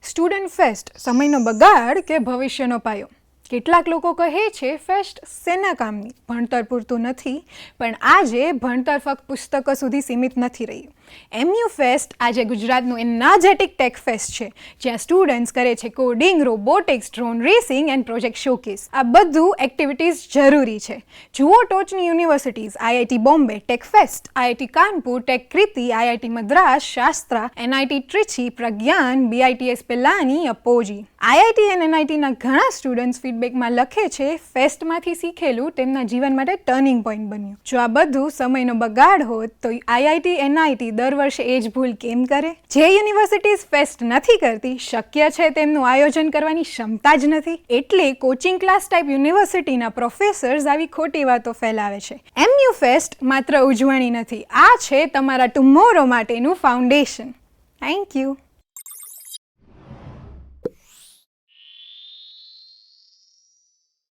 Student fest સમયનો બગાડ કે ભવિષ્યનો પાયો? કેટલાક લોકો કહે છે ફેસ્ટ શેના કામની, ભણતર પૂરતું નથી. પણ આજે ભણતર ફક્ત પુસ્તકો સુધી સીમિત નથી રહ્યું. MU ફેસ્ટ આજે ગુજરાતનું એનર્જેટિક ટેક ફેસ્ટ છે, જ્યાં સ્ટુડન્ટ્સ કરે છે coding, robotics, drone racing and project showcase. આ બધું એક્ટિવિટીઝ જરૂરી છે. જુઓ ટોચની universities: IIT Bombay Techfest, IIT Kanpur Techkriti, IIT Madras Shaastra, NIT Trichy Pragyan, BITS Pilani Apogee. IIT અને NITના ઘણા સ્ટુડન્ટ્સ ફીડબેકમાં લખે છે ફેસ્ટમાંથી શીખેલું તેમના જીવન માટે ટર્નિંગ પોઈન્ટ બન્યું. જો આ બધું સમયનો બગાડ હોત તો IIT NIT દર વર્ષે એ જ ભૂલ કેમ કરે? જે યુનિવર્સિટીઝ ફેસ્ટ નથી કરતી, શક્ય છે તેમનું આયોજન કરવાની ક્ષમતા જ નથી. એટલે કોચિંગ ક્લાસ ટાઈપ યુનિવર્સિટીના પ્રોફેસર્સ આવી ખોટી વાતો ફેલાવે છે. MU ફેસ્ટ માત્ર ઉજવણી નથી, આ છે તમારા ટુમોરો માટેનું ફાઉન્ડેશન. Thank you.